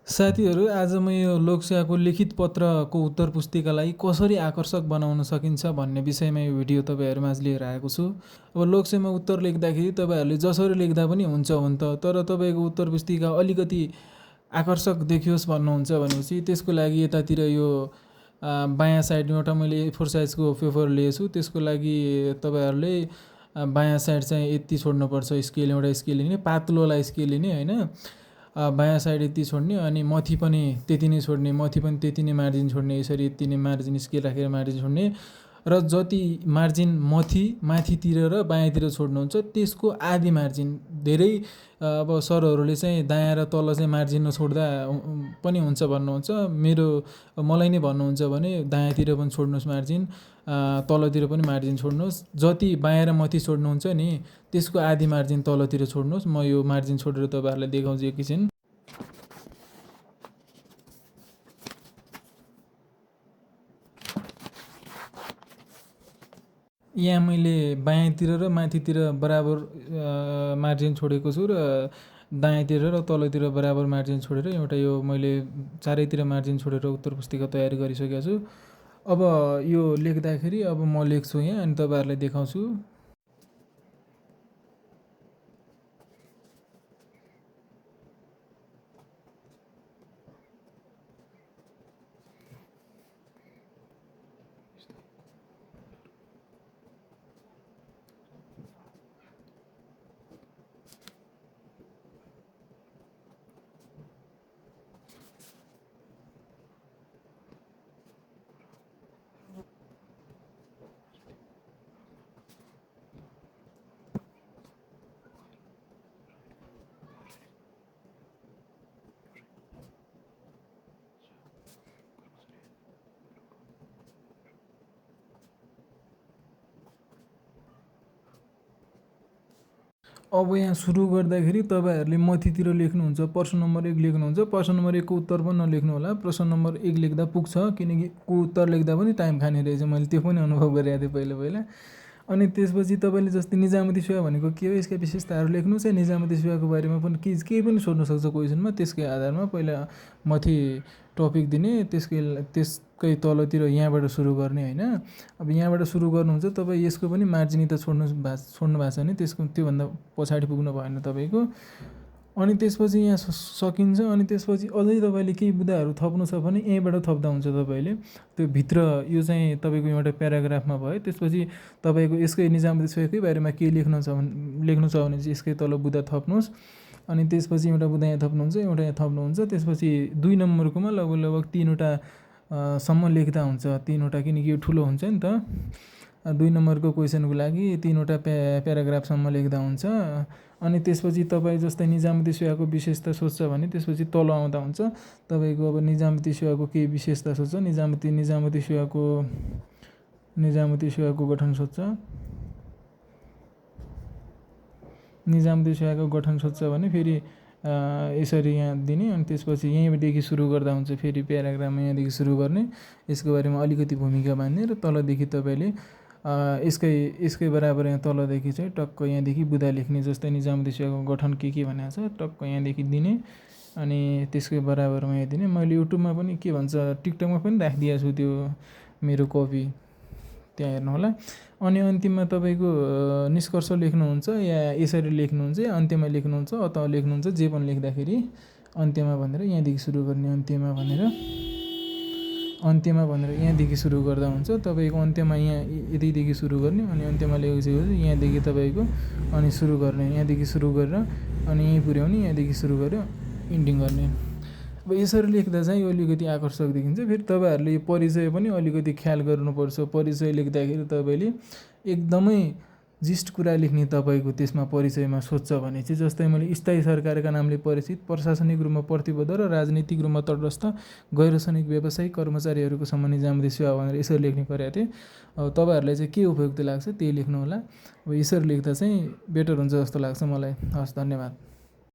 साथीहरू, आज म यो लोकसेवाको लिखित पत्रको उत्तर पुस्तिकालाई कसरी आकर्षक बनाउन सकिन्छ भन्ने विषयमा यो भिडियो तपाईँहरूमाझ लिएर आएको छु। अब लोकसेवामा उत्तर लेख्दाखेरि तपाईँहरूले जसरी लेख्दा पनि हुन्छ हुन त, तर तपाईँको उत्तर पुस्तिका अलिकति आकर्षक देखियोस् भन्नुहुन्छ भनेपछि त्यसको लागि यतातिर यो बायाँ साइडमा एउटा मैले A4 साइजको पेपर लिएछु। त्यसको लागि तपाईँहरूले बायाँ साइड चाहिँ यति छोड्नुपर्छ, स्केल एउटा स्केल लिने, पातलोलाई स्केल लिने होइन। बायाँ साइड यति छोड्ने अनि मथि पनि त्यति नै छोड्ने, मथि पनि त्यति नै मार्जिन छोड्ने, यसरी यति नै मार्जिन स्केल राखेर मार्जिन छोड्ने र जति मार्जिन माथितिर र बायाँतिर छोड्नुहुन्छ त्यसको आधी मार्जिन। धेरै अब सरहरूले चाहिँ दायाँ र तल चाहिँ मार्जिन नछोड्दा पनि हुन्छ भन्नुहुन्छ। मलाई नै भन्नुहुन्छ भने दायाँतिर पनि छोड्नुहोस् मार्जिन, तलतिर पनि मार्जिन छोड्नुहोस्। जति बायाँ र मथि छोड्नुहुन्छ नि त्यसको आधी मार्जिन तलतिर छोड्नुहोस्। म यो मार्जिन छोडेर तपाईँहरूलाई देखाउँछु एकैछिन। यहाँ मैले बायाँतिर र माथितिर बराबर मार्जिन छोडेको छु र दायाँतिर र तलतिर बराबर मार्जिन छोडेर एउटा यो मैले चारैतिर मार्जिन छोडेर उत्तर पुस्तिका तयारी गरिसकेको छु। अब यो लेख्दाखेरि अब म लेख्छु यहाँ अनि तपाईँहरूलाई देखाउँछु। अब यहाँ सुरु गर्दाखेरि तपाईँहरूले मथितिर लेख्नुहुन्छ, प्रश्न नम्बर 1 लेख्नुहुन्छ। प्रश्न नम्बर 1 को उत्तर पनि नलेख्नु होला, प्रश्न नम्बर 1 लेख्दा पुग्छ, किनकि उत्तर लेख्दा पनि टाइम खाने रहेछ। मैले त्यो पनि अनुभव गरेको थिएँ पहिला। अनि त्यसपछि तपाईँले जस्तै निजामती सेवा भनेको के हो, यसका विशेषताहरू लेख्नुहोस्। निजामती सेवाको बारेमा पनि केही पनि सोध्न सक्छ क्वेसनमा। त्यसकै आधारमा पहिला मथि टपिक दिने, त्यसकै तलतिर यहाँबाट सुरु गर्ने होइन। अब यहाँबाट सुरु गर्नुहुन्छ तपाईँ, यसको पनि मार्जिन त छोड्नु भएको छ भने त्यसको त्योभन्दा पछाडि पुग्नु भएन तपाईँको। अनि त्यसपछि यहाँ सकिन्छ। अनि त्यसपछि अझै तपाईँले केही बुदाहरू थप्नु छ भने यहीँबाट थप्दा हुन्छ तपाईँले। त्यो भित्र यो चाहिँ तपाईँको एउटा प्याराग्राफमा भयो। त्यसपछि तपाईँको यसकै निजामती सेवाकै बारेमा केही लेख्नु छ भने चाहिँ यसकै तल बुदा थप्नुहोस्। अनि त्यसपछि एउटा बुदा यहाँ थप्नुहुन्छ, एउटा यहाँ थप्नुहुन्छ। त्यसपछि 2 नम्बरकोमा लगभग 3वटा सम्म लेख्दा हुन्छ। 3वटा, किनकि यो ठुलो हुन्छ नि त। 2 नम्बरको क्वेसनको लागि 3वटा प्याराग्राफसम्म लेख्दा हुन्छ। अनि त्यसपछि तपाईँ जस्तै निजामती सेवाको विशेषता सोध्छ भने त्यसपछि तल आउँदा हुन्छ। तपाईँको अब निजामती सेवाको केही विशेषता सोध्छ, निजामती सेवाको गठन सोध्छ। निजामती सेवाको गठन सोध्छ भने फेरि यसरी यहाँ दिने। अनि त्यसपछि यहीँदेखि सुरु गर्दा हुन्छ। फेरि प्याराग्राफमा यहाँदेखि सुरु गर्ने, यसको बारेमा अलिकति भूमिका बाँध्ने र तलदेखि तपाईँले यसकै बराबर यहाँ तलदेखि चाहिँ टक्क यहाँदेखि बुदा लेख्ने। जस्तै निजामती सेवाको गठन के भनेको छ टक्क यहाँदेखि दिने अनि त्यसकै बराबरमा यहाँ दिने। मैले युट्युबमा पनि के भन्छ टिकटकमा पनि राखिदिएको छु त्यो मेरो कपी, त्यहाँ हेर्नु होला। अनि अन्तिममा तपाईँको निष्कर्ष लेख्नुहुन्छ या यसरी लेख्नुहुन्छ या अन्त्यमा लेख्नुहुन्छ अथवा लेख्नुहुन्छ, जे पनि लेख्दाखेरि अन्त्यमा भनेर यहाँदेखि सुरु गर्ने, अन्त्यमा भनेर यहाँदेखि सुरु गर्दा हुन्छ। तपाईँको अन्त्यमा यहाँ यतिदेखि सुरु गर्ने अनि अन्त्यमा लेखेपछि यहाँदेखि तपाईँको अनि सुरु गर्ने, यहाँदेखि सुरु गरेर अनि यहीँ पुर्याउने, यहाँदेखि सुरु गरेर इन्डिङ गर्ने। अब यसरी लेख्दा चाहिँ यो अलिकति आकर्षक देखिन्छ। फेरि तपाईँहरूले यो परिचय पनि अलिकति ख्याल गर्नुपर्छ। परिचय लेख्दाखेरि तपाईँले एकदमै जिस्ट कुरा लेख्ने। तपाईँको त्यसमा परिचयमा सोध्छ भने चाहिँ जस्तै मैले स्थायी सरकारका नामले परिचित, प्रशासनिक रूपमा प्रतिबद्ध र राजनीतिक रूपमा तटस्थ गैर सैनिक व्यावसायिक कर्मचारीहरूको सम्म निजामती सेवा भनेर यसरी लेख्ने गरेको थिएँ। अब तपाईँहरूलाई चाहिँ के उपयुक्त लाग्छ त्यही लेख्नु होला। अब यसरी लेख्दा चाहिँ बेटर हुन्छ जस्तो लाग्छ मलाई। हस्, धन्यवाद।